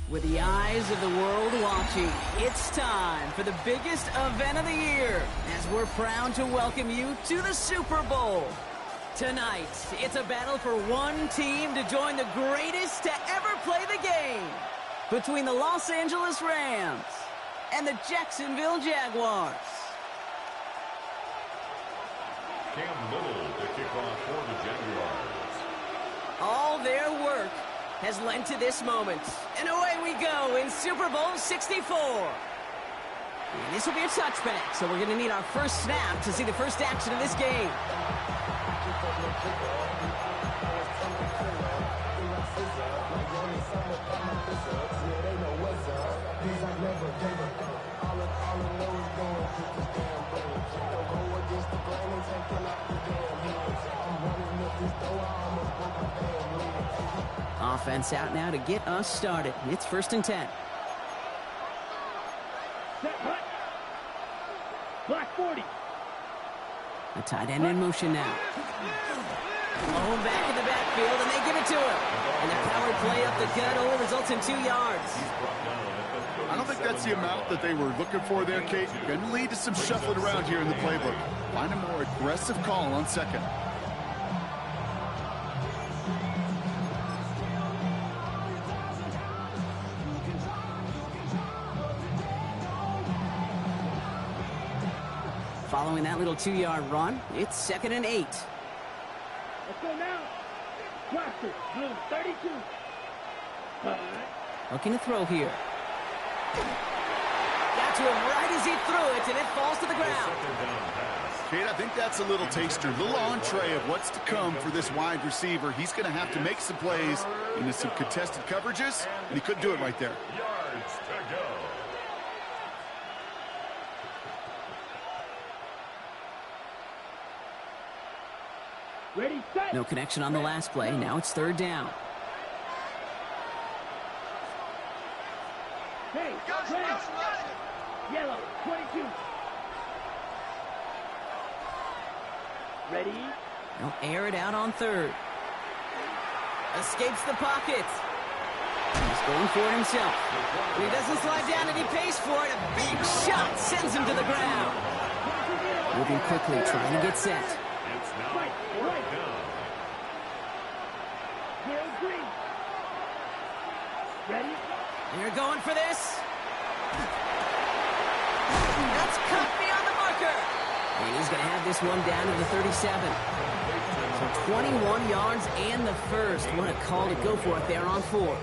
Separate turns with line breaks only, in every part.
With the eyes of the world watching, it's time for the biggest event of the year as we're proud to welcome you to the Super Bowl. Tonight, it's a battle for one team to join the greatest to ever play the game between the Los Angeles Rams and the Jacksonville Jaguars.
Cam Little to kick off for the Jaguars.
All their work has led to this moment. And away we go in Super Bowl 64. And this will be a touchback, so we're going to need our first snap to see the first action of this game. Offense out now to get us started. It's 1st and 10.
Black 40.
The tight end in motion now. Oh, back in the backfield, and they give it to him. And the power play up the gut only results in 2 yards.
I don't think that's the amount that they were looking for there, Kate. Going to lead to some shuffling around here in the playbook. Find a more aggressive call on second.
Following that little 2-yard run, it's 2nd and 8.
Let's go now. Blaster, blue 32.
Looking to throw here. Got to him right as he threw it, and it falls to the ground.
Kate, I think that's a little taster, a little entree of what's to come for this wide receiver. He's going to have to make some plays into some contested coverages, and he couldn't do it right there.
Yards to go.
Ready, set.
No connection on the last play. Now it's 3rd down.
Hey, red. Yellow, 22. Ready?
They'll air it out on 3rd. Escapes the pocket. He's going for it himself. And he doesn't slide down, and he pays for it. A big shot sends him to the ground. Moving quickly, trying to get set.
It's now 4th down.
Yellow, green. Ready?
They're going for this. That's cut beyond the marker. And he's going to have this one down to the 37. So 21 yards and the first. What a call to go for it there on 4.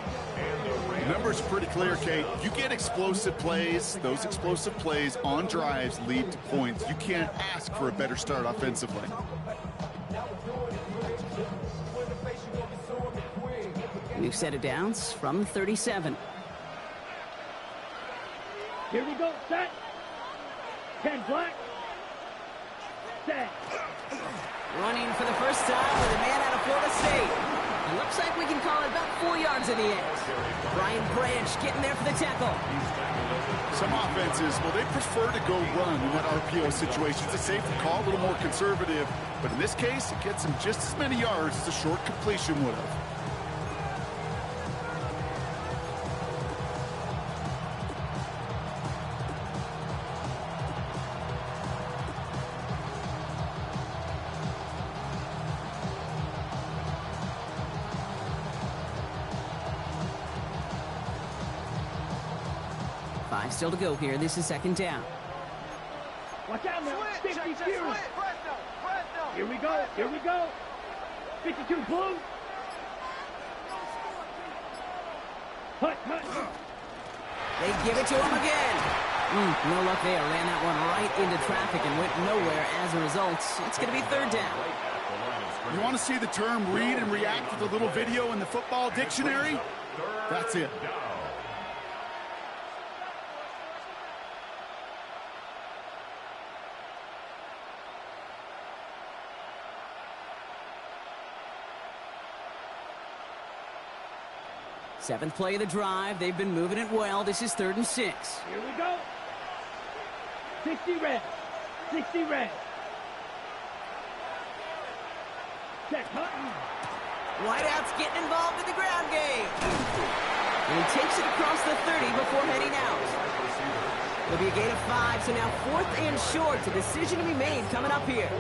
The numbers are pretty clear, Kate. You get explosive plays. Those explosive plays on drives lead to points. You can't ask for a better start offensively.
New set of downs from 37.
Here we go, set. 10 black. Set.
Running for the first time with a man out of Florida State. It looks like we can call it about 4 yards in the end. Brian Branch getting there for the tackle.
Some offenses, well, they prefer to go run in that RPO situation. It's a safer call, a little more conservative. But in this case, it gets them just as many yards as a short completion would have.
Still to go here. This is 2nd down.
Watch out now. 50 Fury. Here we go. Here we go. 52 blue. Hut, hut.
They give it to him again. No luck there. Ran that one right into traffic and went nowhere as a result. It's going to be 3rd down.
You want to see the term read and react with a little video in the football dictionary? That's it.
Seventh play of the drive. They've been moving it well. This is 3rd and 6.
Here we go. 60 red. 60 red. Set, Hutton.
Wideouts getting involved in the ground game. And he takes it across the 30 before heading out. It'll be a gain of 5, so now 4th and short. A decision to be made coming up here.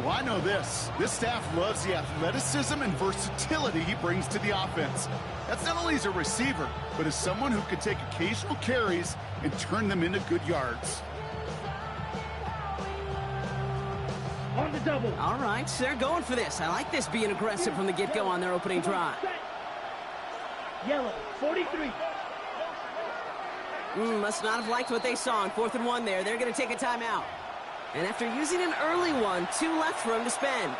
Well, I know this. This staff loves the athleticism and versatility he brings to the offense. That's not only as a receiver, but as someone who can take occasional carries and turn them into good yards.
On the double.
All right, they're going for this. I like this being aggressive from the get-go on their opening drive.
Yellow, 43.
Must not have liked what they saw on 4th and 1 there. They're going to take a timeout. And after using an early one, 2 left for him to spend.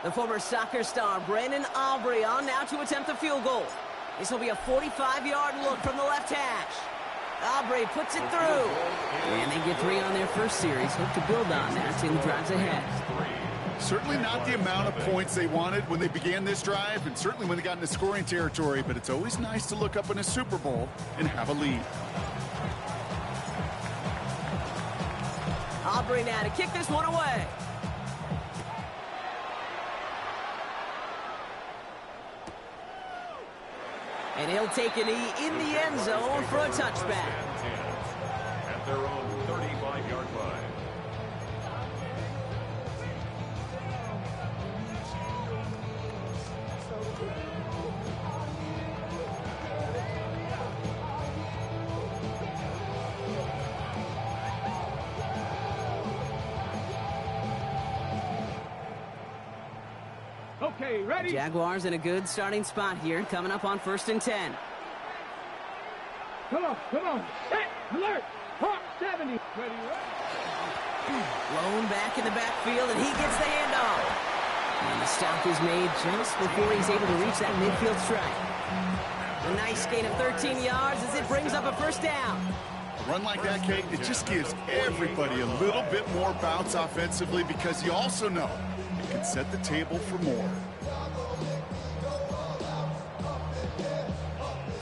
The former soccer star, Brandon Aubrey, on now to attempt the field goal. This will be a 45-yard look from the left hash. Aubrey puts it through. And they get 3 on their first series. Hope to build on that in the drives ahead.
Certainly not the amount of points they wanted when they began this drive, and certainly when they got into scoring territory, but it's always nice to look up in a Super Bowl and have a lead.
Aubrey now to kick this one away. And he'll take a knee in the end zone for a touchback.
At their own 35-yard line.
Okay, ready?
Jaguars in a good starting spot here, coming up on 1st and 10.
Come on, come on. Set, alert, hawk, 70. Ready,
Blown back in the backfield, and he gets the handoff. And the stop is made just before he's able to reach that midfield strike. A nice gain of 13 yards as it brings up a 1st down.
A run like that, Kate, it just gives everybody a little bit more bounce offensively because you also know it can set the table for more.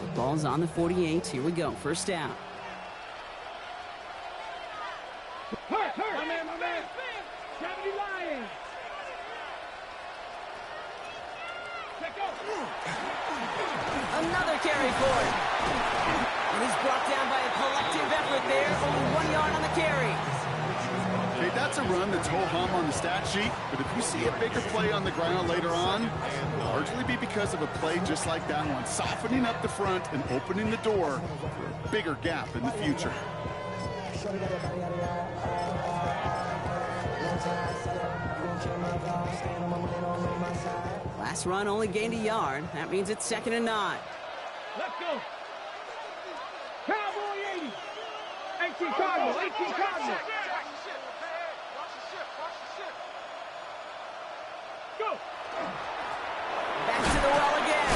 The ball's on the 48. Here we go. 1st down.
hurt, my man. 70 Lions. Let go.
Another carry for him. And he's brought down by a collective effort there. Only 1 yard on the carry.
Okay, that's a run that's ho-hum on the stat sheet, but if you see a bigger play on the ground later on, it'll largely be because of a play just like that one, softening up the front and opening the door for a bigger gap in the future.
Last run only gained a yard. That means it's 2nd and 9.
Let's go. Cowboy 80. 18 Cardinal, 18 Cardinal. Go.
Back to the well again.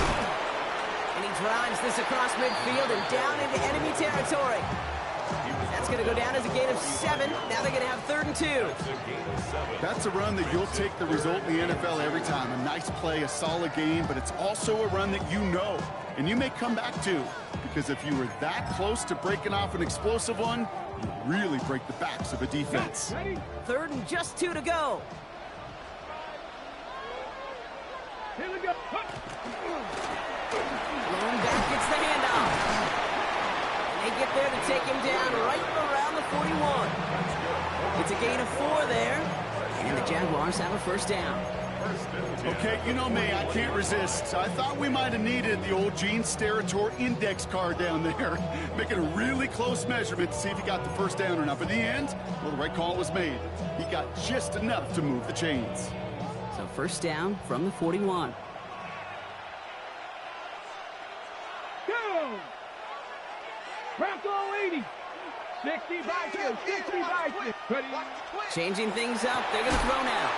And he drives this across midfield and down into enemy territory. That's going to go down as a gain of 7. Now they're going to have 3rd and 2.
That's a run that you'll take the result in the NFL every time. A nice play, a solid game, but it's also a run that you know and you may come back to, because if you were that close to breaking off an explosive one, you really break the backs of a defense.
3rd and just 2 to go.
Here we go.
Blown back gets the handoff. They get there to take him down right around the 41. It's a gain of 4 there, and the Jaguars have a 1st down.
Okay, you know me, I can't resist. I thought we might have needed the old Gene Steratore index card down there, making a really close measurement to see if he got the 1st down or not. But in the end, well, the right call was made. He got just enough to move the chains.
So 1st down from the 41.
Go! Bronco 80. 60 by 2, 60 by 2. Ready?
Changing things up, they're going to throw now.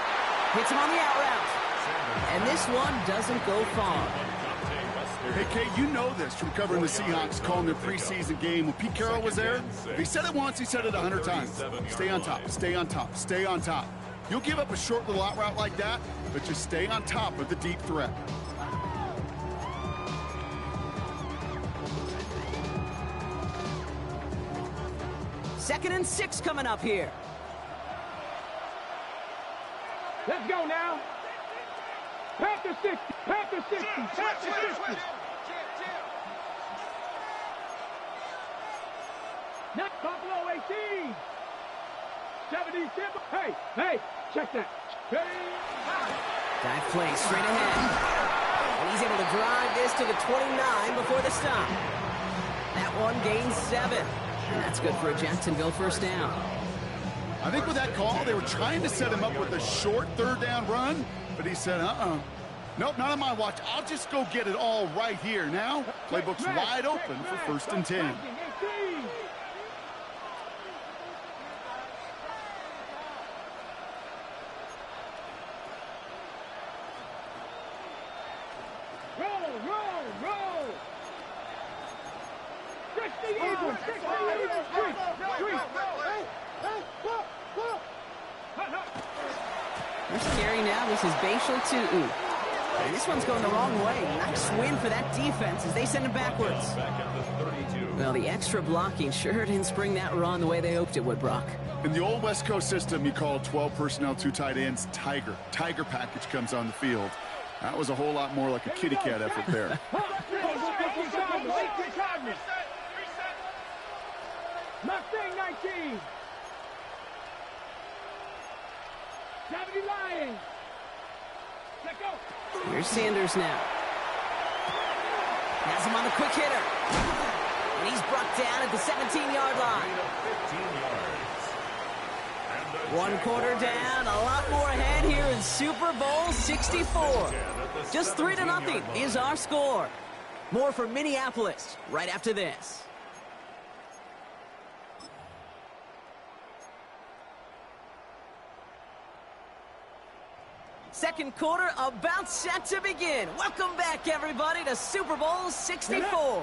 Hits him on the out route. And this one doesn't go far.
Hey, Kate, you know this from covering the Seahawks, calling their preseason game. When Pete Carroll was there, if he said it once, he said it 100 times. Stay on top, stay on top, stay on top. You'll give up a short little out route like that, but just stay on top of the deep threat.
2nd and 6 coming up here.
Let's go now. Panther 60. Panther 60. Panther 60. Not Buffalo 18. 77. Hey, check that.
Dive play straight ahead. And he's able to drive this to the 29 before the stop. That one gains 7. And that's good for a Jacksonville first down.
I think with that call, they were trying to set him up with a short 3rd down run, but he said, nope, not on my watch. I'll just go get it all right here. Now, playbook's wide open for 1st and 10.
Roll. 60 yards.
They're scary now. This is Bashal to Ooh. And this one's going the wrong way. Nice win for that defense as they send it backwards. Well, the extra blocking sure didn't spring that run the way they hoped it would, Brock.
In the old West Coast system, you call 12 personnel, 2 tight ends, Tiger. Tiger package comes on the field. That was a whole lot more like a kitty cat effort there.
Mustang 19. 70 Lions. Let go.
Here's Sanders now. Has him on the quick hitter. And he's brought down at the 17-yard line. 1 quarter down, a lot more ahead here in Super Bowl 64. Just 3-0 is our score. More for Minneapolis right after this. Second quarter about set to begin. Welcome back, everybody, to Super Bowl 64.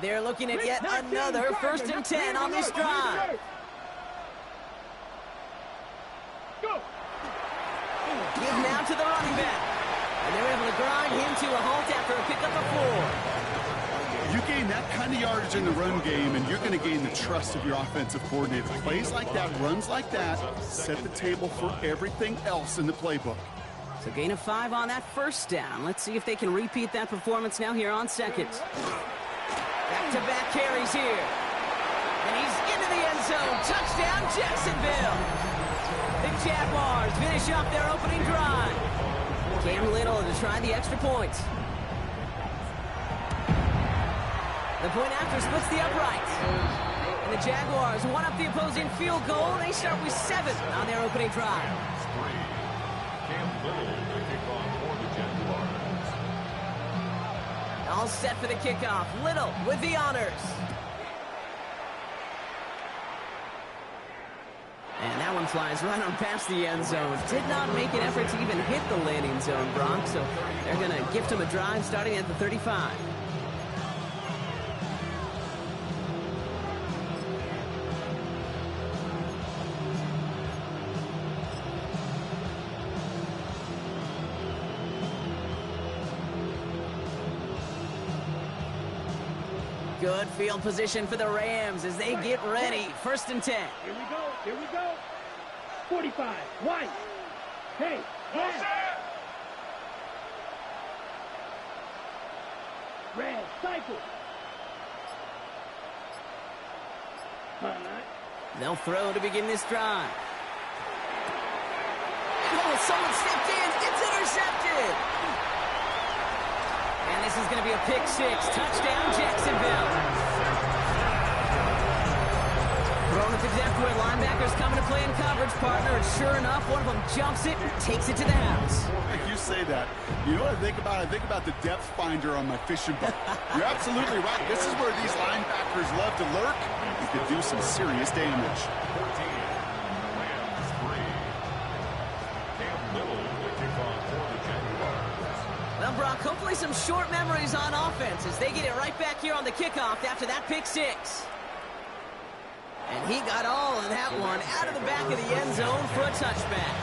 They're looking at yet another 1st and 10 on this drive.
Go.
Give now to the running back. And they're able to grind him to a halt after a pickup of 4.
You gain that kind of yardage in the run game, and you're going to gain the trust of your offensive coordinator. Plays like that, runs like that, set the table for everything else in the playbook.
So gain of 5 on that 1st down. Let's see if they can repeat that performance now here on 2nd. Back-to-back carries here. And he's into the end zone. Touchdown, Jacksonville. The Jaguars finish off their opening drive. Cam Little to try the extra point. The point after splits the uprights. And the Jaguars one up the opposing field goal. They start with 7 on their opening drive. All set for the kickoff. Little with the honors. And that one flies right on past the end zone. Did not make an effort to even hit the landing zone, Brock. So they're going to gift him a drive starting at the 35. Good field position for the Rams as they get ready. 1st and 10.
Here we go. 45. White. Hey. Red. Cycle.
They'll throw to begin this drive. Oh, someone stepped in. It's intercepted. And this is going to be a pick 6. Touchdown, Jacksonville. Thrown at the depth where linebackers coming to play in coverage, partner. And sure enough, one of them jumps it and takes it to the house.
You say that. You know what I think about? I think about the depth finder on my fishing boat. You're absolutely right. This is where these linebackers love to lurk. You could do some serious damage.
Well, Brock, hopefully some short memories on offense as they get it right back here on the kickoff after that pick 6. And he got all of that one out of the back of the end zone for a touchback.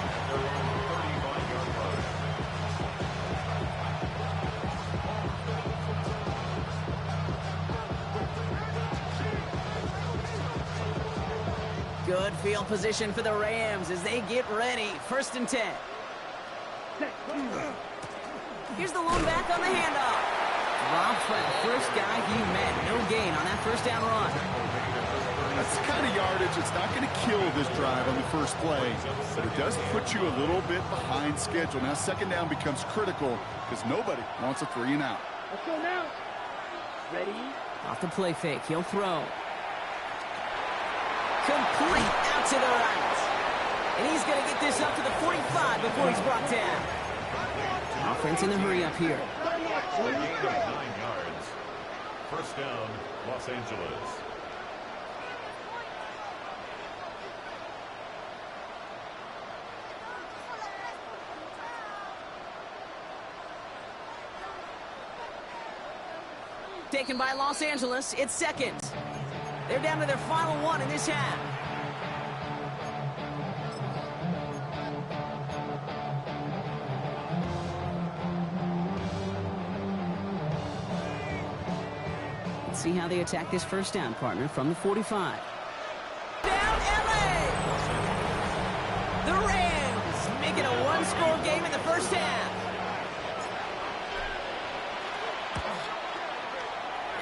Good field position for the Rams as they get ready. 1st and 10. Here's the lone back on the handoff. Dropped by the first guy he met. No gain on that 1st down run.
That's the kind of yardage that's not going to kill this drive on the first play, but it does put you a little bit behind schedule. Now 2nd down becomes critical because nobody wants a 3 and out.
Let's go now. Ready?
Off the play fake. He'll throw. Complete out to the right. And he's going to get this up to the 45 before he's brought down. Offense in the hurry up here.
A gain of 9 yards. 1st down, Los Angeles.
Taken by Los Angeles. It's 2nd. They're down to their final 1 in this half. Let's see how they attack this 1st down, partner, from the 45. Down LA! The Rams make it a 1-score game in the 1st half.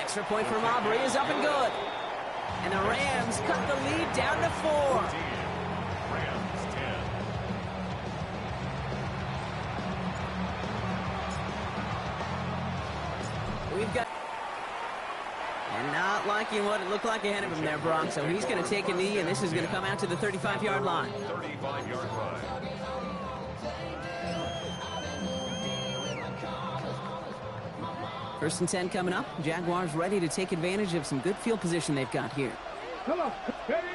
Extra point from Aubrey is up and good. And the Rams cut the lead down to 4.
Rams 10.
We've got... And not liking what it looked like ahead of him there, Brock. So he's going to take a knee, and this is going to come out to the 35-yard line.
35-yard line.
First and 10 coming up. Jaguars ready to take advantage of some good field position they've got here.
Come on. Ready?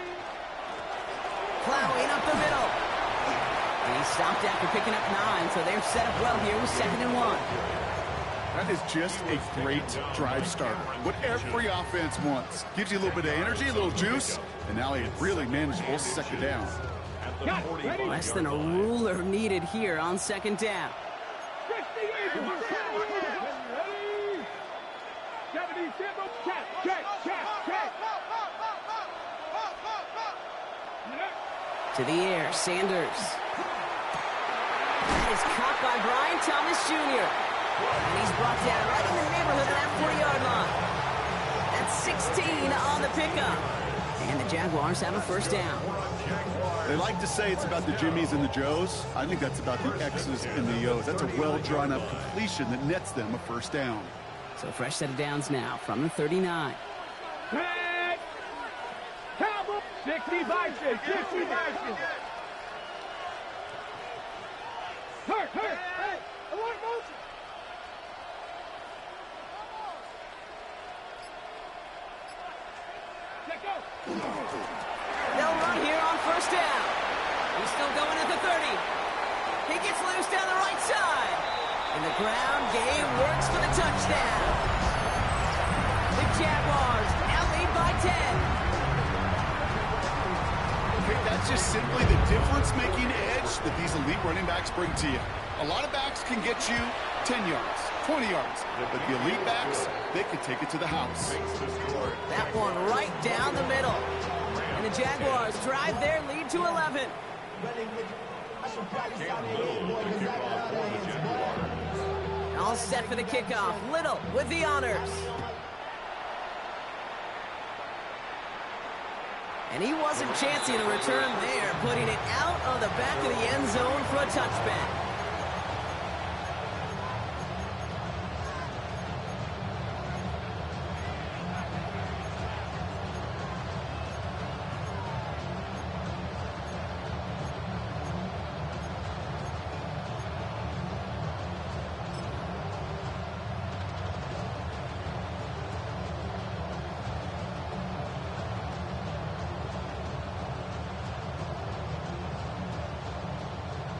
Plowing up the middle. And he stopped after picking up 9, so they're set up well here with 2nd and 1.
That is just a great drive starter. What every offense wants. Gives you a little bit of energy, a little juice, and now a really manageable 2nd down.
Less than a ruler needed here on 2nd down. To the air, Sanders. That is caught by Brian Thomas Jr. And he's brought down right in the neighborhood of that 40-yard line. That's 16 on the pickup. And the Jaguars have a 1st down.
They like to say it's about the Jimmies and the Joes. I think that's about the X's and the O's. That's a well-drawn-up completion that nets them a 1st down.
So fresh set of downs now from the 39.
60 Bison, 60 Bison. Hurt. Hey, alert motion. Let go.
They'll run here on 1st down. He's still going at the 30. He gets loose down the right side. And the ground game works for the touchdown. The Jaguars now lead by 10.
That's just simply the difference-making edge that these elite running backs bring to you. A lot of backs can get you 10 yards, 20 yards, but the elite backs, they can take it to the house.
That one right down the middle. And the Jaguars drive their lead to 11. All set for the kickoff. Little with the honors. And he wasn't chancing a return there, putting it out on the back of the end zone for a touchback.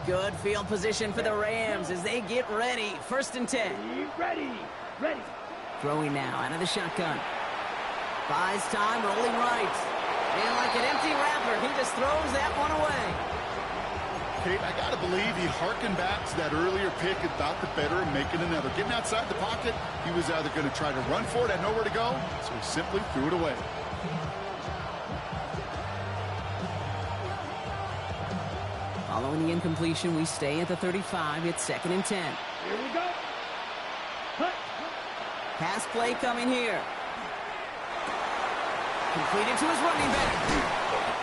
Good field position for the Rams as they get ready. 1st and 10.
Ready.
Throwing now out of the shotgun. Buys time, rolling right. And like an empty wrapper, he just throws that one away.
Kate, I got to believe he harkened back to that earlier pick and thought the better of making another. Getting outside the pocket, he was either going to try to run for it, had nowhere to go, so he simply threw it away.
incompletion. We stay at the 35. It's 2nd and 10.
Here we go. Hut.
Pass play coming here. Completed to his running back.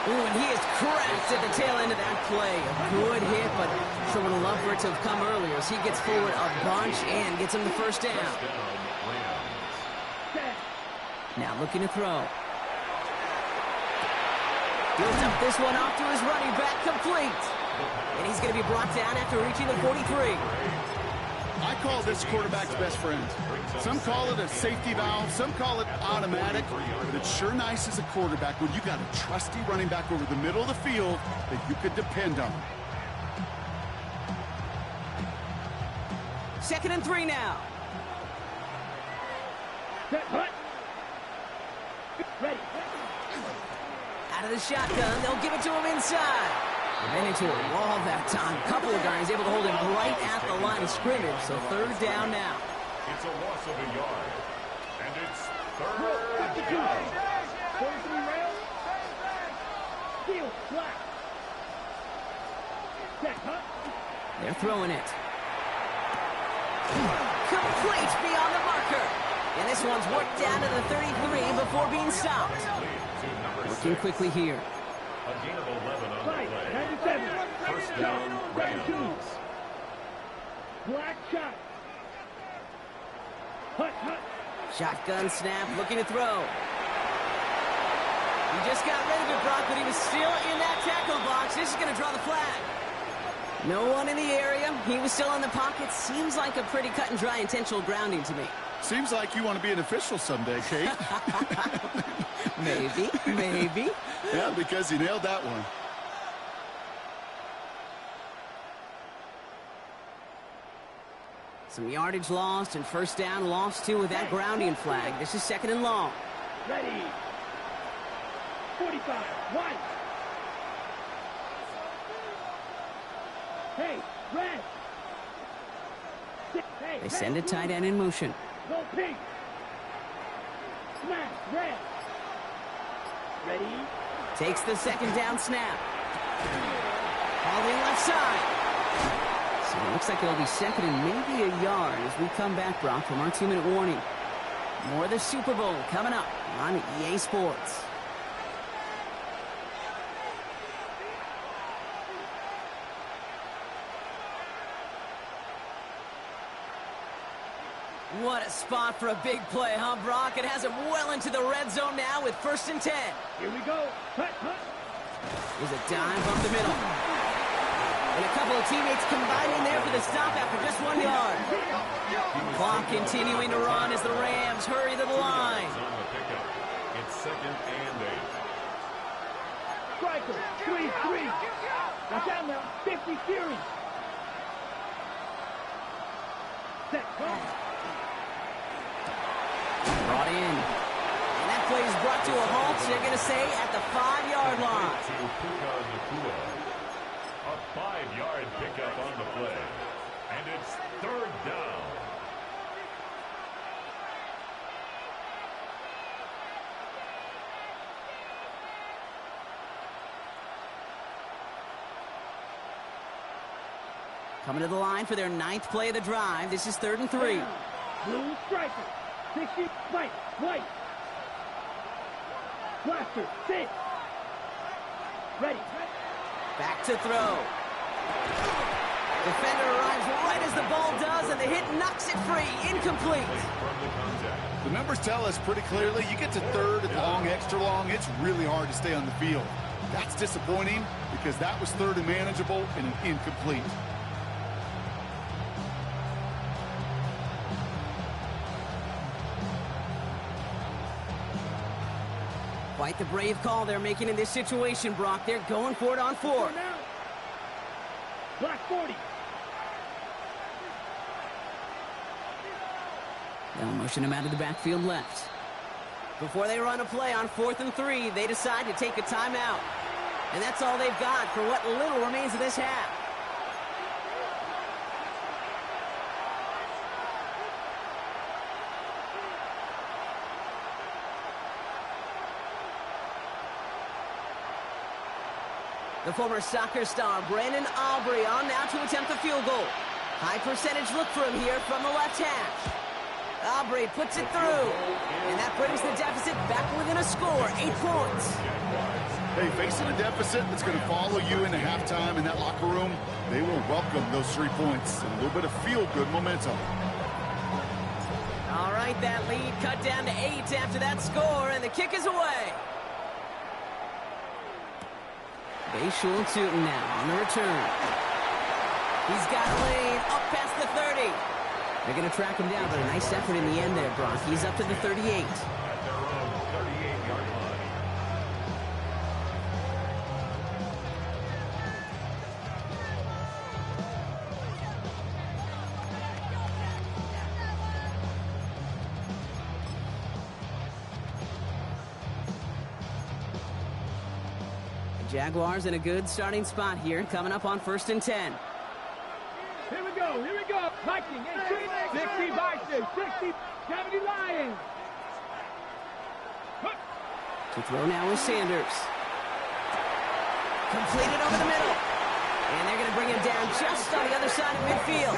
Ooh, and he is cracked at the tail end of that play. A good hit, but sure would have loved for it to have come earlier as he gets forward a bunch and gets him the first down. Now looking to throw. Builds up this one off to his running back, complete. And he's going to be brought down after reaching the 43.
I call this quarterback's best friend. Some call it a safety valve, some call it automatic, but it's sure nice as a quarterback when you got a trusty running back over the middle of the field that you could depend on.
2nd and 3 now.
Set, hut. Ready.
Out of the shotgun, they'll give it to him inside. And into a wall that time. A couple of guys able to hold him right at the line of scrimmage. So 3rd down now.
It's a loss of a yard. And it's 3rd
Look,
down.
43 rails. Field, flat. Set, hut.
They're throwing it. Complete beyond the marker. And this one's worked down to the 33 before being stopped. Working quickly here.
A gain of 11 on the
Right,
play.
97.
First down, Rams.
Black shot. Hut, hut.
Shotgun snap, looking to throw. He just got rid of it, Brock, but he was still in that tackle box. This is going to draw the flag. No one in the area. He was still in the pocket. Seems like a pretty cut and dry intentional grounding to me.
Seems like you want to be an official someday, Kate.
Maybe, maybe.
Yeah, because you nailed that one.
Some yardage lost and first down lost too with that grounding flag. This is 2nd and long.
Ready. 45. White. Hey, red. Hey,
They send a tight end in motion.
Go pink. Smash, red. Ready.
Takes the 2nd down snap. Holding left side. So it looks like it'll be 2nd and maybe a yard as we come back, Brock, from our 2-minute warning. More of the Super Bowl coming up on EA Sports. What a spot for a big play, huh, Brock? It has him well into the red zone now with 1st and 10.
Here we go. Hut, hut.
There's a dive up the middle. And a couple of teammates combining there for the stop after just 1 yard. Clock continuing to run as the Rams hurry to the line.
On the pickup. It's 2nd and 8.
Striker. 3-3. Watch out now. 50 Fury. Set. Hut.
Brought in. And that play is brought to a halt, so they're going to say at the 5-yard line.
A 5-yard pickup on the play. And it's 3rd down.
Coming to the line for their 9th play of the drive. This is 3rd and 3.
Blue striker. 60. White. White. Blaster. 6. Ready.
Back to throw. Defender arrives right as the ball does, and the hit knocks it free. Incomplete.
The numbers tell us pretty clearly, you get to 3rd and long, extra long, it's really hard to stay on the field. That's disappointing because that was 3rd and manageable and an incomplete.
Quite the brave call they're making in this situation, Brock. They're going for it on 4th.
Black 40.
They'll motion him out of the backfield left. Before they run a play on 4th and 3, they decide to take a timeout. And that's all they've got for what little remains of this half. The former soccer star, Brandon Aubrey, on now to attempt the field goal. High percentage look for him here from the left hash. Aubrey puts it through, and that brings the deficit back within a score, 8 points.
Hey, facing a deficit that's going to follow you into halftime in that locker room, they will welcome those 3 points and a little bit of feel-good momentum.
All right, that lead cut down to 8 after that score, and the kick is away. Bayshul Tootin now on the return. He's got a lane up past the 30. They're going to track him down, but a nice effort in the end there, Brock. He's up to the 38.
At their own 38-yard line.
The Jaguars in a good starting spot here, coming up on 1st and 10.
Here we go, here we go. Viking, 60 Vikings, 60, 70 Lions.
To throw now is Sanders. Completed over the middle. And they're going to bring him down just on the other side of midfield.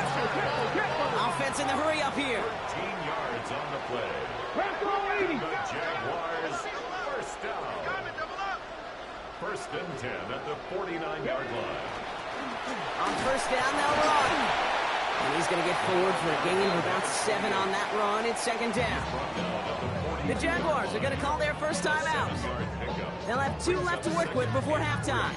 Offense in the hurry up here.
13 yards on the play. The Jaguars first down. First and 10 at the 49-yard line.
On first down, they'll run. And he's going to get forward for a gain of about 7 on that run. It's 2nd down. The Jaguars are going to call their first time out. They'll have 2 left to work with before halftime.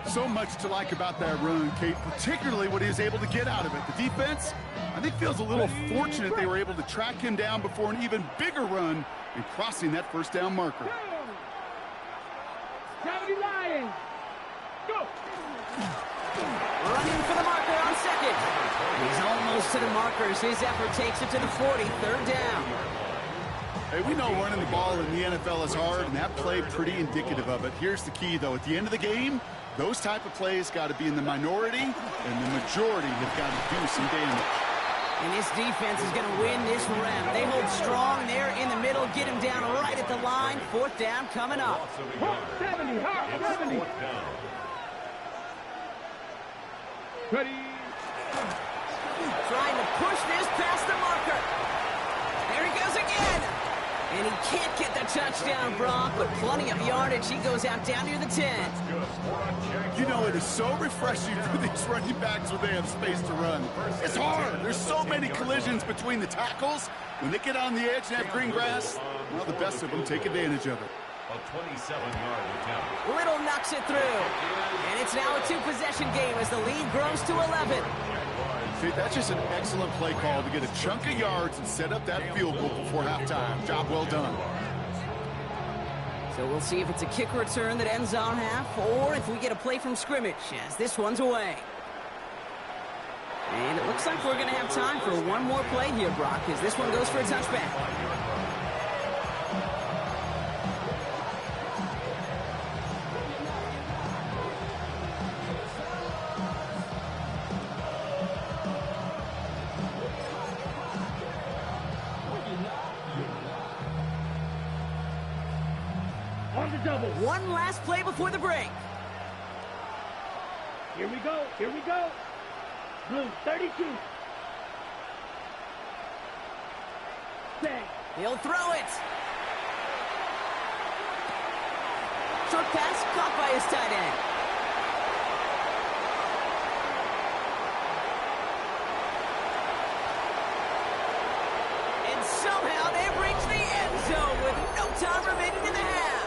So much to like about that run, Kate, particularly what he was able to get out of it. The defense, I think, feels a little fortunate they were able to track him down before an even bigger run and crossing that first down marker.
70 Lions. Go.
Running for the marker on 2nd. He's almost to the markers. His effort takes it to the 40. 3rd down.
Hey, we know running the ball in the NFL is hard, and that play pretty indicative of it. Here's the key, though. At the end of the game, those type of plays got to be in the minority, and the majority have got to do some damage.
And this defense is going to win this round. They hold strong there in the middle, get him down right at the line. 4th down coming up.
70, 70. Ready.
Trying to push this past the marker. There he goes again. And he can't get the touchdown, Brock, but plenty of yardage. He goes out down near the 10.
You know, it is so refreshing for these running backs when they have space to run. It's hard. There's so many collisions between the tackles. When they get on the edge and have green grass, well, the best of them take advantage of it.
A 27-yard attempt.
Little knocks it through. And it's now a 2-possession game as the lead grows to 11.
See, that's just an excellent play call to get a chunk of yards and set up that field goal before halftime. Job well done.
So we'll see if it's a kick return that ends on half or if we get a play from scrimmage as this one's away. And it looks like we're going to have time for one more play here, Brock, as this one goes for a touchback.
On the double.
One last play before the break.
Here we go. Here we go. Blue 32. Bang.
He'll throw it. Short pass caught by his tight end. And somehow they've reached the end zone with no time remaining in the half.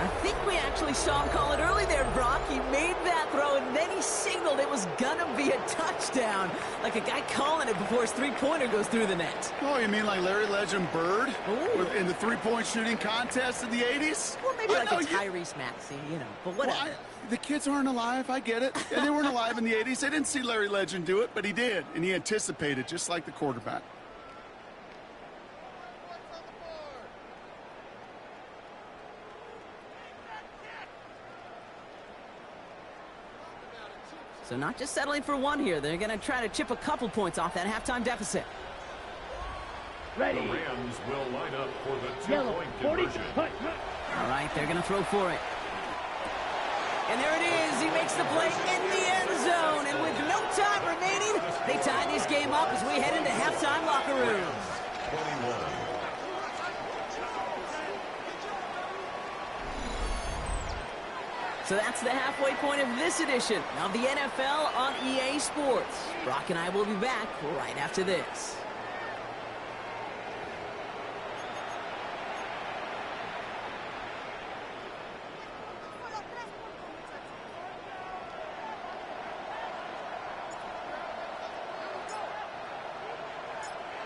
I think we actually saw him call it early there, Brock. He made that throw, and then he signaled it was gonna be a touchdown. Like a guy calling it before his three-pointer goes through the net.
Oh, you mean like Larry Legend Bird
Ooh.
in the three-point shooting contest in the 80s?
Well, maybe like a Tyrese Maxey, you know, but whatever.
Well, the kids aren't alive, I get it. Yeah, they weren't alive in the 80s. They didn't see Larry Legend do it, but he did, and he anticipated, just like the quarterback.
So not just settling for one here. They're going to try to chip a couple points off that halftime deficit.
Ready.
The Rams will line up for the
Yellow.
two-point
40.
conversion.
Hut, hut.
All right, they're going to throw for it. And there it is. He makes the play in the end zone. And with no time remaining, they tie this game up as we head into halftime locker rooms.
21.
So that's the halfway point of this edition of the NFL on EA Sports. Brock and I will be back right after this.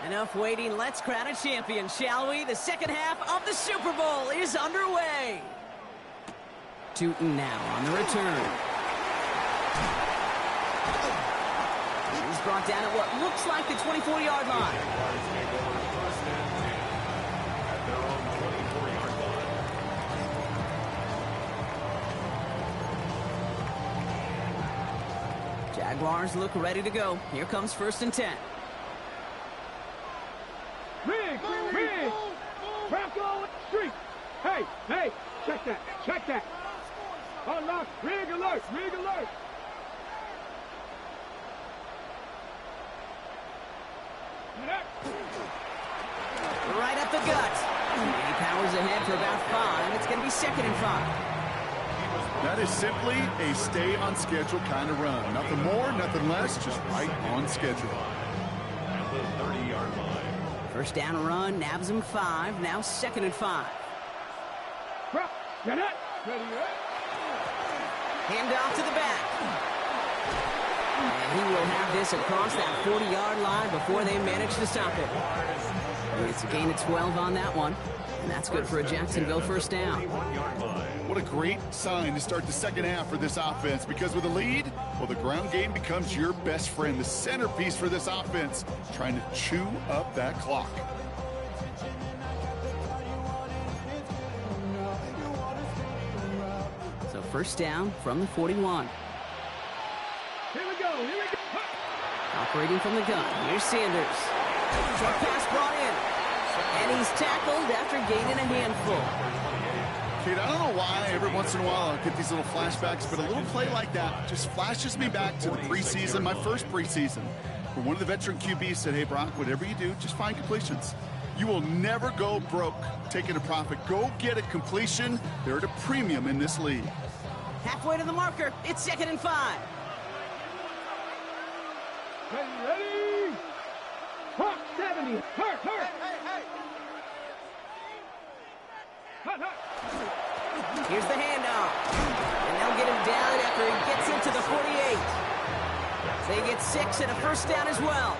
Enough waiting. Let's crown a champion, shall we? The second half of the Super Bowl is underway. Tootin now on the return. He's brought down at what looks like the 24-yard line. Jaguars look ready to go. Here comes 1st and 10.
Rig! Bronco street! Hey! Check that! Unlock! Rig alert!
Right up the gut. He powers ahead for about 5. It's going to be 2nd and 5.
That is simply a stay-on-schedule kind of run. Nothing more, nothing less, just right on schedule.
At the 30-yard line.
First down run, nabs him 5. Now 2nd and 5.
Get it! Ready,
Hand off to the back. And he will have this across that 40-yard line before they manage to stop it. It's a gain of 12 on that one. And that's good for a Jacksonville first down.
What a great sign to start the second half for this offense, because with a lead, well, the ground game becomes your best friend, the centerpiece for this offense, trying to chew up that clock.
So first down from the 41.
Here we go!
Operating from the gun, here's Sanders. Short pass brought in. And he's tackled after gaining a handful.
Kate, I don't know why every once in a while I'll get these little flashbacks, but a little play like that just flashes me back to the preseason, my first preseason, where one of the veteran QBs said, hey, Brock, whatever you do, just find completions. You will never go broke taking a profit. Go get a completion. They're at a premium in this league.
Halfway to the marker. It's 2nd and 5.
Ready! Hawk 70! Hurt! Hurt!
Here's the handoff. And they'll get him down after he gets into the 48. They get 6 and a first down as well.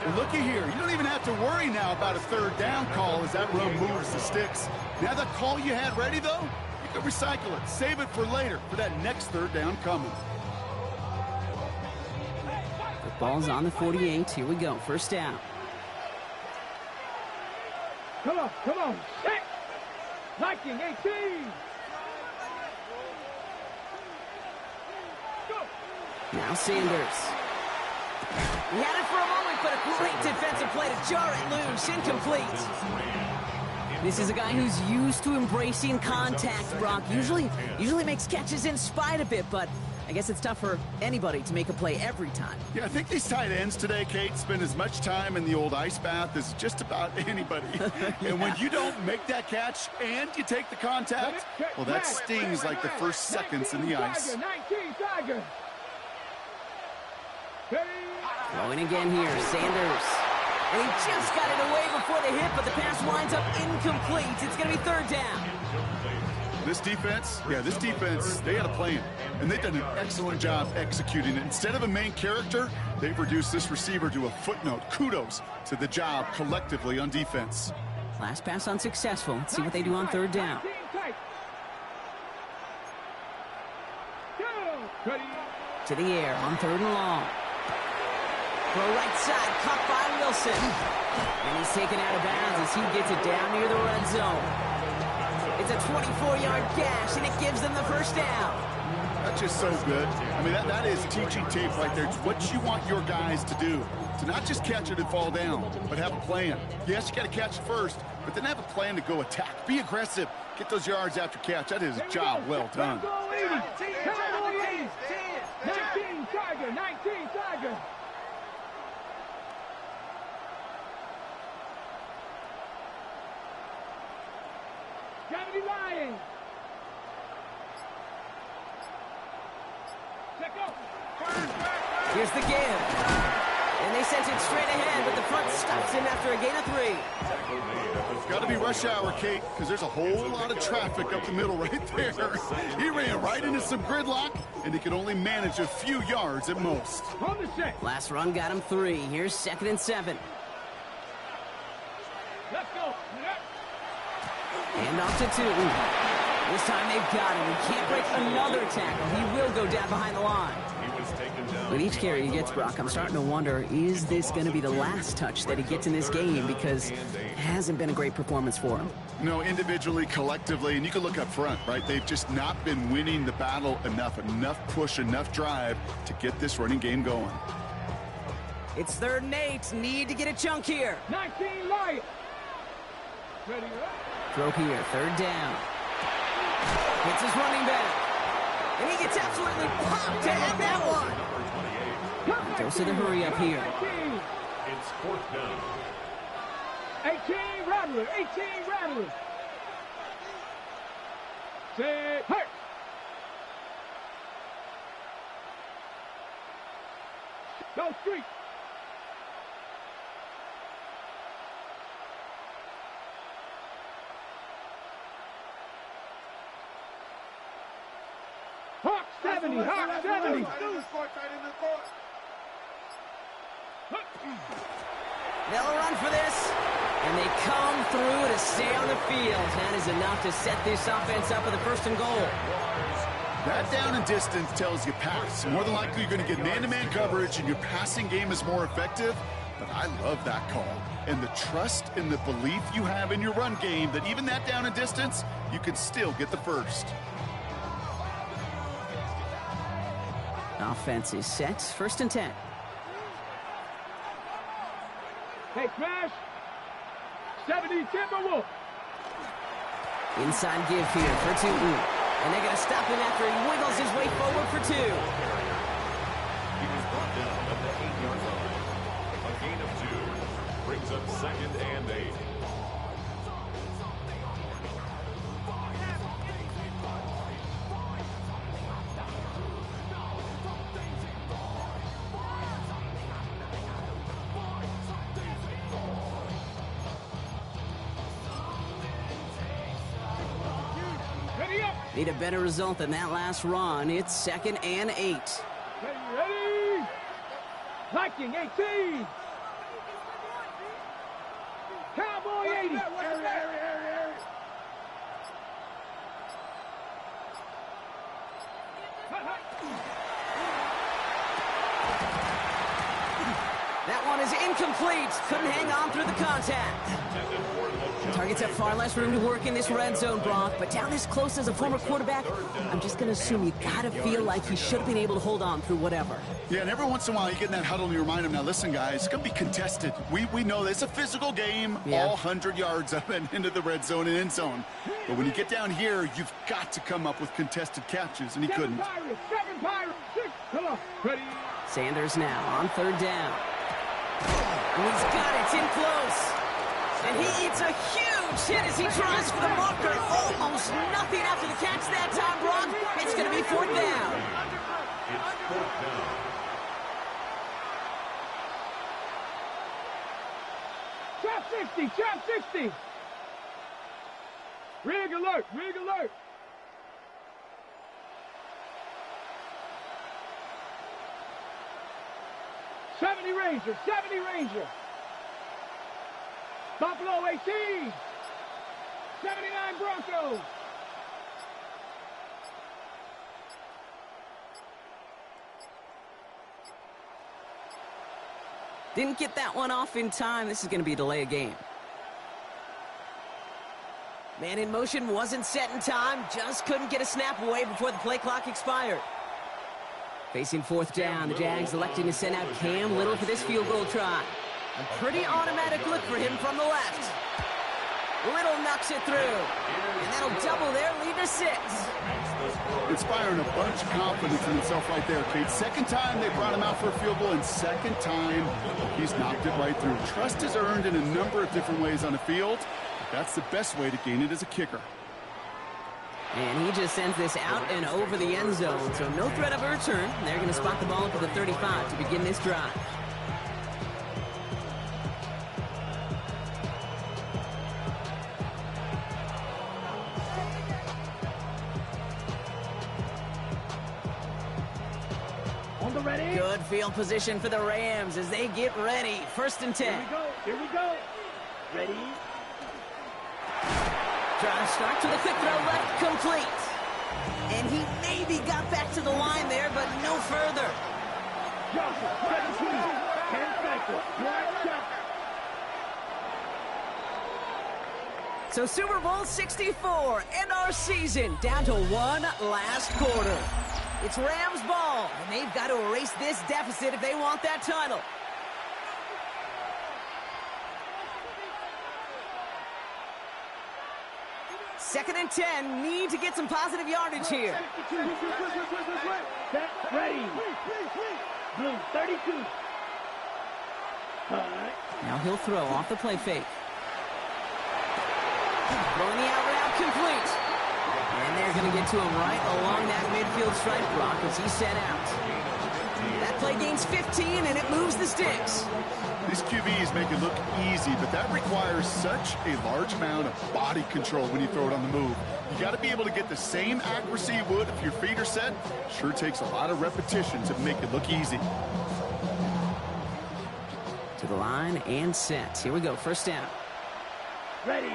Well, looky here. You don't even have to worry now about a third down call as that run moves the sticks. Now that call you had ready, though, you can recycle it. Save it for later for that next third down coming.
The ball's on the 48. Here we go. First down.
Come on! Set! Viking 18! Go!
Now Sanders. He had it for a moment, but a great defensive play to jar it loose. Incomplete. This is a guy who's used to embracing contact, Brock. Usually makes catches in spite of it, but I guess it's tough for anybody to make a play every time.
Yeah, I think these tight ends today, Kate, spend as much time in the old ice bath as just about anybody.
Yeah.
And when you don't make that catch and you take the contact, well, that stings like the first seconds in the ice.
19 Tiger!
Throwing again here, Sanders. And he just got it away before the hit, but the pass winds up incomplete. It's going to be third down.
This defense, they had a plan, and they've done an excellent job executing it. Instead of a main character, they've reduced this receiver to a footnote. Kudos to the job collectively on defense.
Last pass unsuccessful. Let's see what they do on third down. To the air on 3rd and long. Throw right side, caught by Wilson. And he's taken out of bounds as he gets it down near the red zone. It's a 24-yard gash, and it gives them the first down.
That's just so good. I mean, that is teaching tape right there. It's what you want your guys to do. To not just catch it and fall down, but have a plan. Yes, you got to catch it first, but then have a plan to go attack. Be aggressive. Get those yards after catch. That is a job well done.
19 Tiger, 19 Tiger. Gravity Lions.
Here's the give. And they sent it straight ahead, but the front stops him after a gain of 3.
It's got to be rush hour, Kate, because there's a whole lot of traffic up the middle right there. He ran right into some gridlock, and he could only manage a few yards at most.
On the set.
Last run got him 3. Here's 2nd and 7.
Let's go.
And off to Tootin. This time they've got him. He can't break another tackle. He will go down behind the line. With each carry he gets, Brock, I'm starting to wonder, is this going to be the last touch that he gets in this game? Because it hasn't been a great performance for him.
No, individually, collectively, and you can look up front, right? They've just not been winning the battle enough push, enough drive to get this running game going.
It's 3rd and 8. Need to get a chunk here.
19 Lions. Ready up.
Throw here, 3rd down. Hits his running back. And he gets absolutely popped to end that one. Goes to the hurry up here.
It's 4th down.
18 Rattler, 18 Rattler. Set, hurt. Go street. Hawk 70, Hawk 70.
They'll run for this, and they come through to stay on the field. That is enough to set this offense up with a 1st and goal.
That down and distance tells you pass. More than likely, you're going to get man-to-man coverage, and your passing game is more effective. But I love that call. And the trust and the belief you have in your run game that even that down and distance, you can still get the 1st.
Offense is set. 1st and 10.
Hey, Crash. 70 Timberwolf.
Inside give here for Tootin. And they're going to stop him after he wiggles his way forward for 2.
He was brought down at the 8-yard line. A gain of 2 brings up 2nd and 8.
Need a better result than that last run. It's 2nd and 8.
Ready? Viking 18. Cowboy 80.
That one is incomplete. Couldn't hang on through the contact. Targets have far less room to work in this red zone, Brock, but down this close as a former quarterback, I'm just going to assume you got to feel like he should have been able to hold on through whatever.
Yeah, and every once in a while you get in that huddle and you remind him, now listen, guys, it's going to be contested. We know that it's a physical game, all 100 yards up and into the red zone and end zone. But when you get down here, you've got to come up with contested catches, and he couldn't.
7 Pirates, 6. Come on. Ready?
Sanders now on 3rd down. And he's got it. It's in close. And he eats a huge hit as he tries for the marker. Almost nothing after the catch that time, Brock. It's going to be 4th down.
It's 4th down.
Trap 60, trap 60. Rig alert, rig alert. '70 Ranger, 70 Ranger. Buffalo 18. 79 Broncos.
Didn't get that one off in time. This is going to be a delay of game. Man in motion wasn't set in time. Just couldn't get a snap away before the play clock expired. Facing 4th down, the Jags electing to send out Cam Little for this field goal try. A pretty automatic look for him from the left. Little knocks it through. And that'll double their lead to 6.
Inspiring a bunch of confidence in himself right there, Kate. Second time they brought him out for a field goal, and second time he's knocked it right through. Trust is earned in a number of different ways on the field. That's the best way to gain it as a kicker.
And he just sends this out and over the end zone, so no threat of a return. They're going to spot the ball for the 35 to begin this drive.
Ready?
Good field position for the Rams as they get ready. 1st and 10.
Here we go. Here we go. Ready?
Drive starts with a quick throw left, complete. And he maybe got back to the line there, but no further.
Joshua, 17. 10 cycle.
So Super Bowl 64 and our season down to one last quarter. It's Rams ball, and they've got to erase this deficit if they want that title. Second and 10, need to get some positive yardage here.
Set, ready. Blue, 32.
Now he'll throw off the play fake. Throwing the out route complete. And they're going to get to him right along that midfield stripe block as he's set out. That play gains 15, and it moves the sticks.
These QBs make it look easy, but that requires such a large amount of body control when you throw it on the move. You got to be able to get the same accuracy you would if your feet are set. Sure takes a lot of repetition to make it look easy.
To the line and set. Here we go, 1st down.
Ready.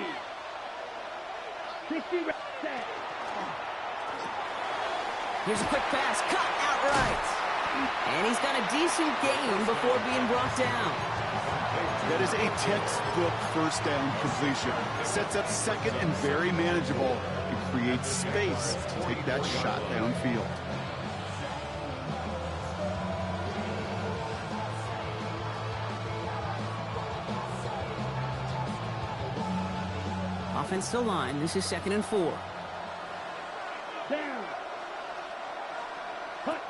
60, set.
Here's a quick pass, cut outright. And he's got a decent gain before being brought down.
That is a textbook 1st down completion. Sets up 2nd and very manageable. It creates space to take that shot downfield.
Offensive line, this is 2nd and 4.
Down. Cut.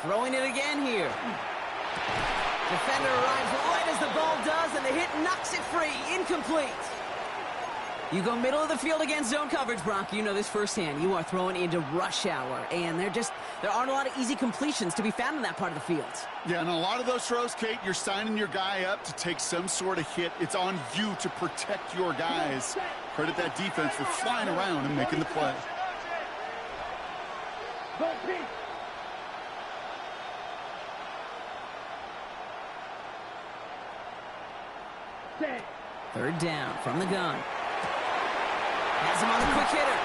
Throwing it again here. Defender arrives right as the ball does, and the hit knocks it free. Incomplete. You go middle of the field against zone coverage, Brock. You know this firsthand. You are throwing into rush hour, and there aren't a lot of easy completions to be found in that part of the field.
Yeah, and a lot of those throws, Kate, you're signing your guy up to take some sort of hit. It's on you to protect your guys. Credit that defense for flying around and making the play.
Go pitch. Set.
3rd down from the gun. Has him on the quick hitter.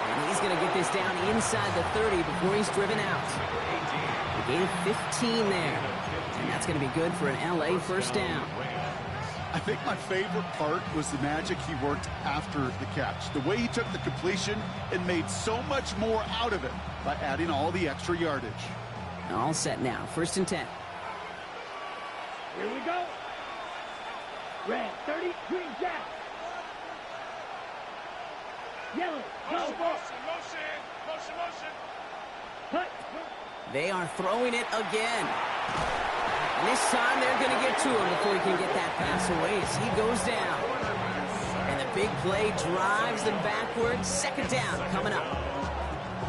And he's going to get this down inside the 30 before he's driven out. A gain of 15 there. And that's going to be good for an LA 1st down.
I think my favorite part was the magic he worked after the catch. The way he took the completion and made so much more out of it by adding all the extra yardage.
All set now. 1st and 10.
Here we go. Red, 30, green, jack. Yellow, go. Motion. Cut.
They are throwing it again. And this time they're going to get to him before he can get that pass away as he goes down. And the big play drives them backwards. 2nd down coming up.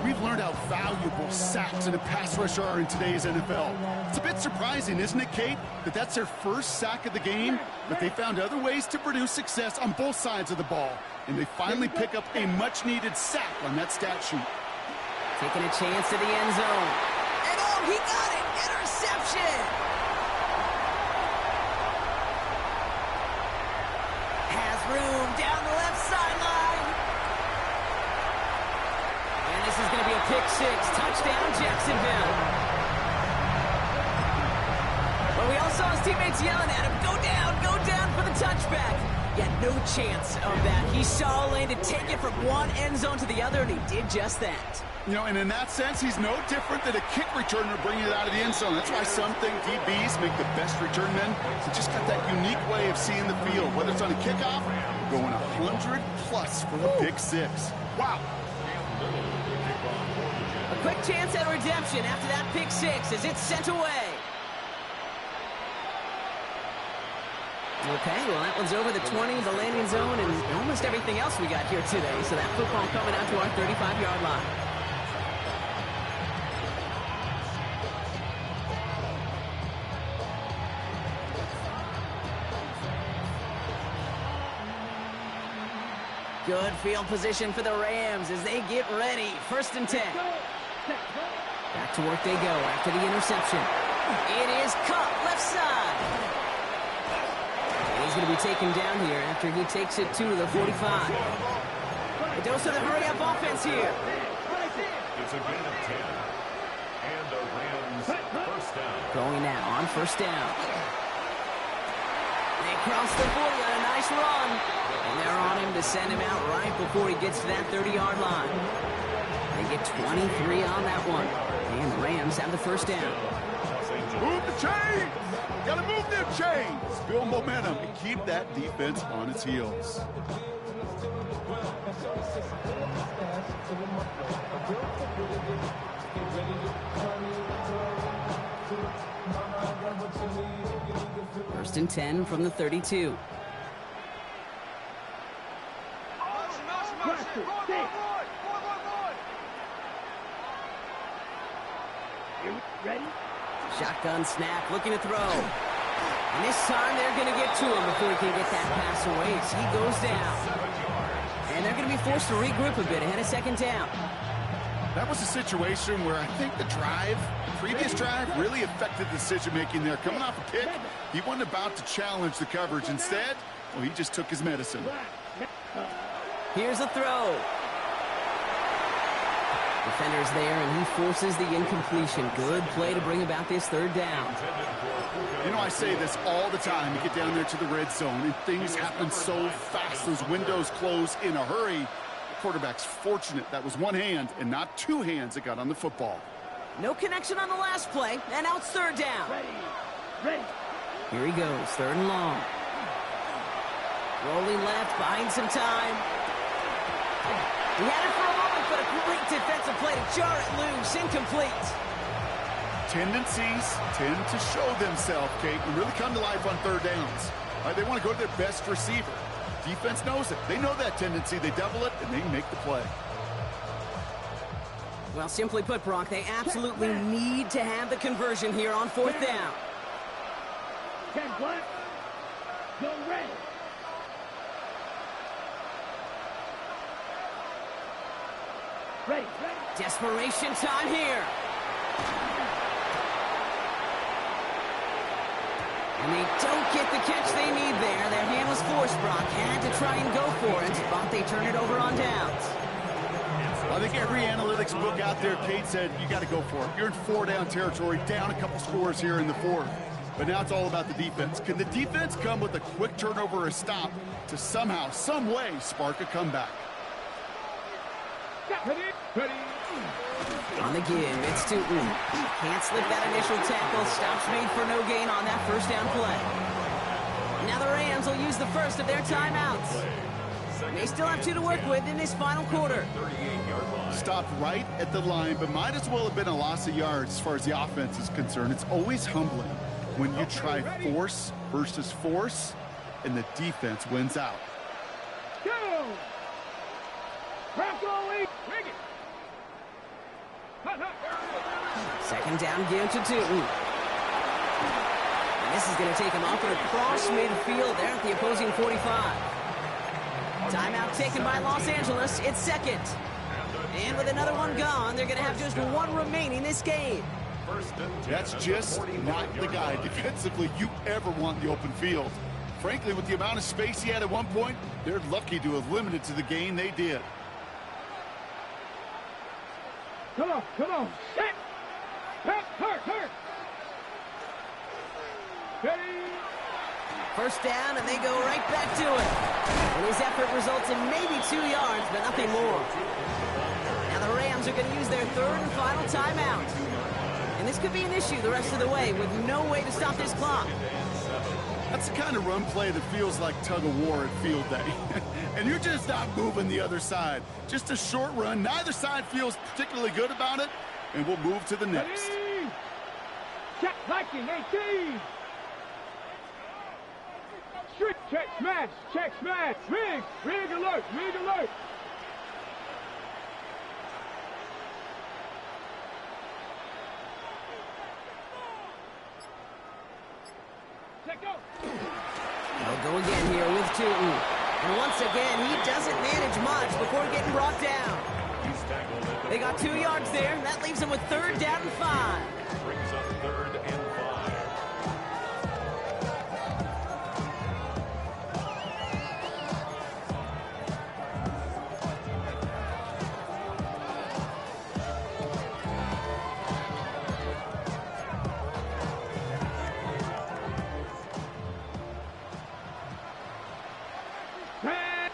We've learned how valuable sacks and a pass rush are in today's NFL. It's a bit surprising, isn't it, Kate, that that's their 1st sack of the game, but they found other ways to produce success on both sides of the ball, and they finally pick up a much-needed sack on that stat sheet.
Taking a chance to the end zone. And oh, he got it! Interception! Has room down the left sideline. And this is going to be a pick 6. Touchdown, Jacksonville. But we all saw his teammates yelling at him, go down for the touchback. Yeah, no chance of that. He saw a lane to take it from one end zone to the other, and he did just that.
You know, and in that sense, he's no different than a kick returner bringing it out of the end zone. That's why some think DBs make the best return men. They just got that unique way of seeing the field, whether it's on a kickoff or going 100+ for a pick six. Wow.
A quick chance at redemption after that pick six as it's sent away. Okay, well, that one's over the 20, the landing zone, and almost everything else we got here today. So that football coming out to our 35-yard line. Good field position for the Rams as they get ready. 1st and 10. Back to work they go after the interception. It is Cup, left side. He's going to be taken down here after he takes it to the 45. A dose of the hurry-up offense here.
It's a gain of 10. And the Rams first down.
Going now on 1st down. They cross the 40 on a nice run. And they're on him to send him out right before he gets to that 30-yard line. They get 23 on that one. And the Rams have the 1st down.
Move the chains! Gotta move them chains! Build momentum and keep that defense on its heels.
First and 10 from the 32.
Ready?
Shotgun snap, looking to throw. And this time they're going to get to him before he can get that pass away as he goes down. And they're going to be forced to regroup a bit ahead of 2nd down.
That was a situation where I think the previous drive really affected decision-making there. Coming off a pick, he wasn't about to challenge the coverage. Instead, well, he just took his medicine.
Here's a throw. Defender's there, and he forces the incompletion. Good play to bring about this 3rd down.
You know, I say this all the time. You get down there to the red zone, and things happen so fast. Those windows close in a hurry. The quarterback's fortunate that was one hand and not two hands that got on the football.
No connection on the last play, and now it's 3rd down.
Ready.
Here he goes, 3rd and long. Rolling left, buying some time. He had it for a moment, but a great defensive play to jar it loose, incomplete.
Tendencies tend to show themselves, Kate, and really come to life on 3rd downs. They want to go to their best receiver. Defense knows it. They know that tendency. They double it, and they make the play.
Well, simply put, Brock, they absolutely need to have the conversion here on 4th down.
10 black. Go red. Ready.
Desperation time here. And they don't get the catch they need there. Their hand was forced, Brock. Had to try and go for it, but they turn it over on downs.
I think every analytics book out there, Kate, said you got to go for it. You're in 4-down territory, down a couple scores here in the 4th. But now it's all about the defense. Can the defense come with a quick turnover or a stop to somehow, some way, spark a comeback?
Ready.
On the give, it's Tootin. Can't slip that initial tackle. Stops made for no gain on that 1st down play. Now the Rams will use the first of their timeouts. They still have 2 to work with in this final quarter.
Stopped right at the line, but might as well have been a loss of yards as far as the offense is concerned. It's always humbling when you try force versus force, and the defense wins out.
Go! Crack going! Bring it!
2nd down, give to Tootin. And this is going to take him off and across midfield there at the opposing 45. Timeout taken by Los Angeles. It's 2nd. And with another one gone, they're going to have just 1 remaining this game.
That's just not the guy defensively you ever want in the open field. Frankly, with the amount of space he had at one point, they're lucky to have limited to the gain they did.
Come on. Set. Hurt. Ready.
First down, and they go right back to it. And his effort results in maybe 2 yards, but nothing more. Now the Rams are going to use their third and final timeout. And this could be an issue the rest of the way with no way to stop this clock.
That's the kind of run play that feels like tug-of-war at field day. And you're just not moving the other side. Just a short run. Neither side feels particularly good about it, and we'll move to the next.
Check, Viking, 18. Strict, check, smash, check, smash. Rig alert, rig alert. Check go.
They'll go again here with Tootin. And once again, he doesn't manage much before getting brought down. They got 2 yards there, and that leaves them with third down and 5.
Brings up third and 5.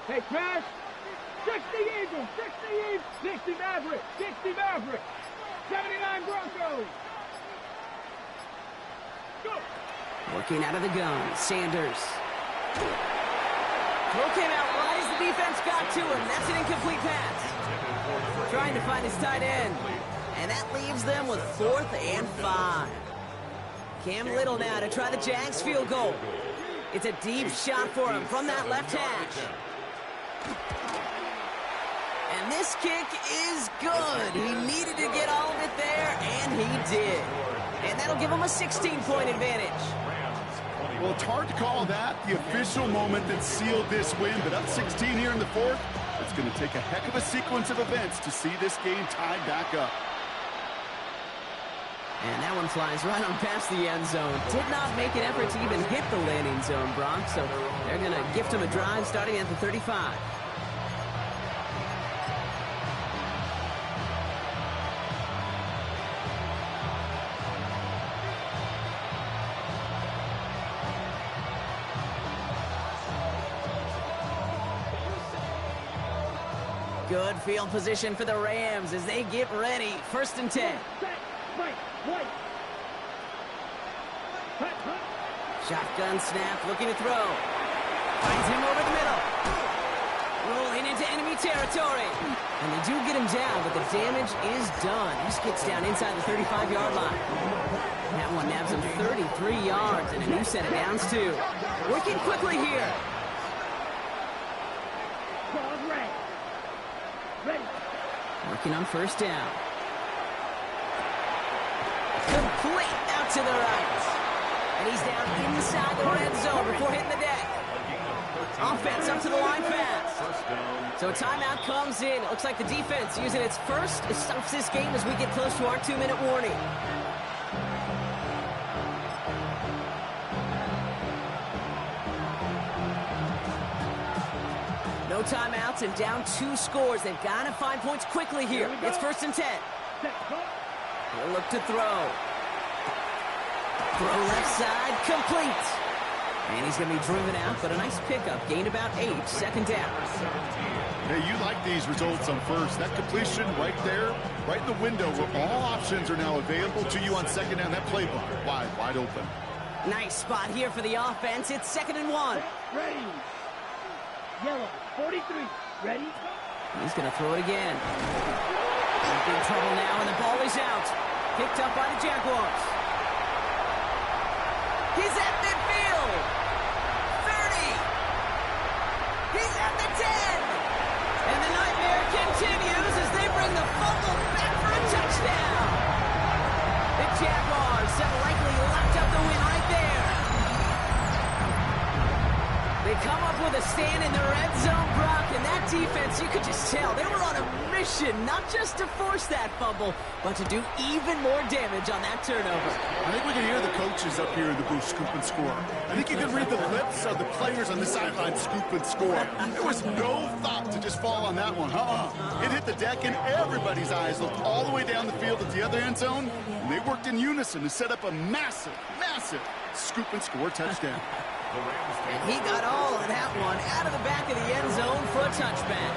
Hey, smash. 60 Eagles, 60 Maverick, 79 Broncos. Go.
Working out of the gun, Sanders. Throw came out wide as the defense got to him. That's an incomplete pass. Trying to find his tight end. And that leaves them with 4th and 5. Cam Little now to try the Jags field goal. It's a deep shot for him from that left hash. And this kick is good. He needed to get all of it there, and he did. And that'll give him a 16-point advantage.
Well, it's hard to call that the official moment that sealed this win, but up 16 here in the fourth, it's going to take a heck of a sequence of events to see this game tied back up.
And that one flies right on past the end zone. Did not make an effort to even hit the landing zone, Brock, so they're going to gift him a drive starting at the 35. Good field position for the Rams as they get ready. 1st and 10. Shotgun snap, looking to throw. Finds him over the middle. Rolling into enemy territory. And they do get him down, but the damage is done. This gets down inside the 35-yard line. That one nabs him 33 yards and a new set of downs, too. Working quickly here. Working on 1st down. Complete out to the right. And he's down inside the red zone before hitting the deck. Offense up to the line fast. So a timeout comes in. It looks like the defense using its first. It stops this game as we get close to our 2-minute warning. No timeouts and down 2 scores. They've got to find points quickly here. It's 1st and 10. He'll look to throw. Throw left side, complete. And he's going to be driven out, but a nice pickup. Gained about 8, 2nd down.
Hey, you like these results on 1st. That completion right there, right in the window where all options are now available to you on 2nd down. That playbook wide open.
Nice spot here for the offense. It's 2nd and 1.
Ready. Yellow, 43. Ready?
He's going to throw it again. In big trouble now, and the ball is out. Picked up by the Jaguars. He's at midfield. 30. He's at the 10. And the nightmare continues as they bring the fumble back for a touchdown. The Jaguars have likely locked up the win right there. They come up with a stand in the red zone, Brock, and that defense, you could just tell, they were on a mission, not just to force that fumble, but to do even more damage on that turnover.
I think we can hear the coaches up here in the booth scoop and score. I think you can read the lips of the players on the sideline scoop and score. There was no thought to just fall on that one. It hit the deck, and everybody's eyes looked all the way down the field at the other end zone, and they worked in unison to set up a massive scoop and score touchdown.
And he got all of that one out of the back of the end zone for a touchback.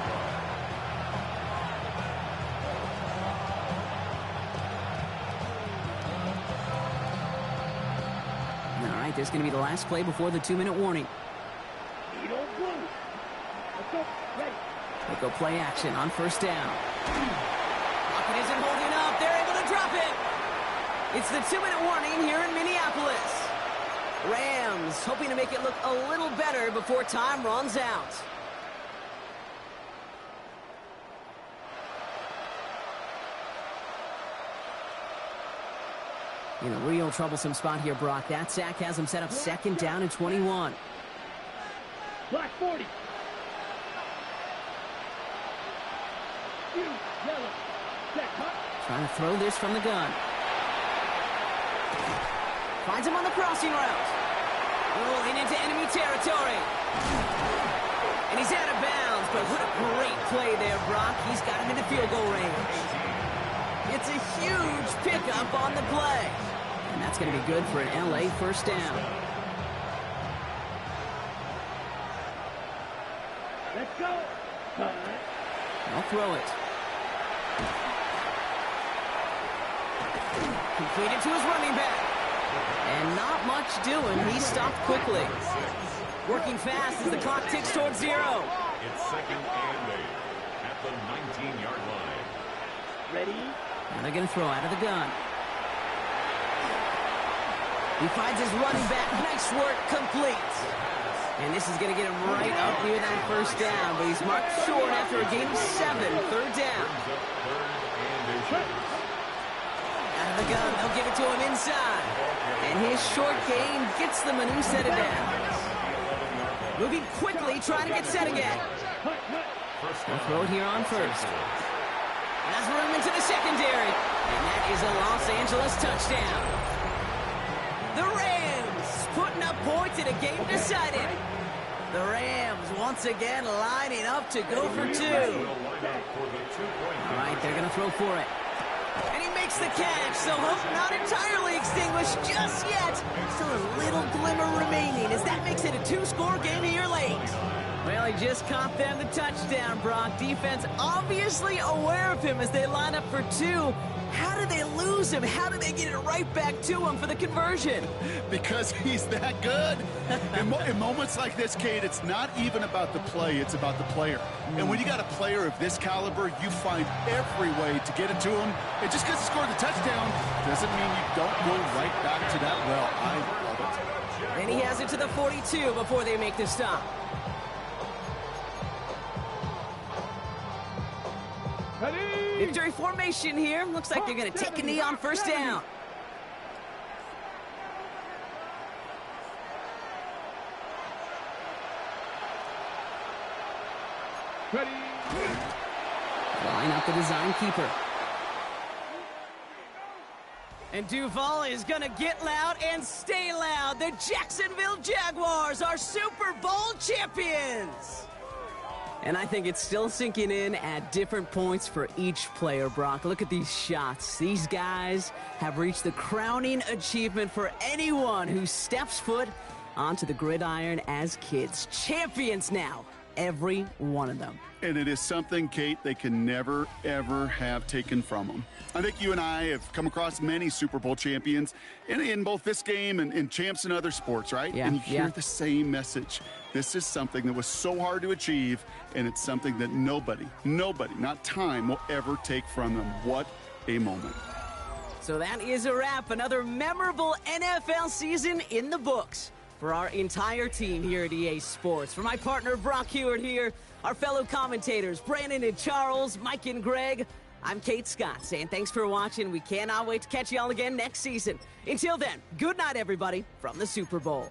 All right, this is going to be the last play before the 2-minute warning. They go play action on first down. Pocket isn't holding up. They're able to drop it. It's the 2-minute warning here in Minneapolis. Rams hoping to make it look a little better before time runs out. In a real troublesome spot here, Brock. That sack has him set up 2nd down and 21.
Black 40.
Trying to throw this from the gun. Finds him on the crossing route. Rolling into enemy territory. And he's out of bounds, but what a great play there, Brock. He's got him into field goal range. It's a huge pickup on the play. And that's going to be good for an LA first down.
Let's go.
I'll throw it. Completed to his running back. And not much doing. He stopped quickly. Working fast as the clock ticks towards 0.
It's 2nd and 8 at the 19-yard line.
Ready?
Now they're going to throw out of the gun. He finds his running back. Nice work, complete. And this is going to get him right up near that first down. But he's marked short after a gain of 7. 3rd down. Out of the gun. They'll give it to him inside. And his short gain gets them a new set of downs. Moving quickly, trying to get set again. They'll throw it here on first. Has room into the secondary. And that is a Los Angeles touchdown. The Rams putting up points in a game decided. The Rams once again lining up to go for 2. All right, they're going to throw for it. And he makes the catch, so hope not entirely extinguished just yet. Still a little glimmer remaining as that makes it a 2-score game here late. Well, he just caught them the touchdown, Brock. Defense obviously aware of him as they line up for 2. How did they lose him? How did they get it right back to him for the conversion?
Because he's that good. In moments like this, Kate, it's not even about the play, it's about the player. And when you got a player of this caliber, you find every way to get it to him. And just because he scored the touchdown doesn't mean you don't go right back to that well. I love it.
And he has it to the 42 before they make the stop. Victory formation here. Looks like they're going to take a knee on first down.
Ready.
Line up the design keeper. And Duval is going to get loud and stay loud. The Jacksonville Jaguars are Super Bowl champions. And I think it's still sinking in at different points for each player, Brock. Look at these shots. These guys have reached the crowning achievement for anyone who steps foot onto the gridiron as kids. Champions now, every one of them.
And it is something, Kate, they can never, ever have taken from them. I think you and I have come across many Super Bowl champions in both this game and in champs in other sports, right?
Yeah,
and you hear the same message. This is something that was so hard to achieve, and it's something that nobody, not time, will ever take from them. What a moment.
So that is a wrap. Another memorable NFL season in the books for our entire team here at EA Sports. For my partner, Brock Hewitt here, our fellow commentators, Brandon and Charles, Mike and Greg, I'm Kate Scott saying thanks for watching. We cannot wait to catch y'all again next season. Until then, good night, everybody, from the Super Bowl.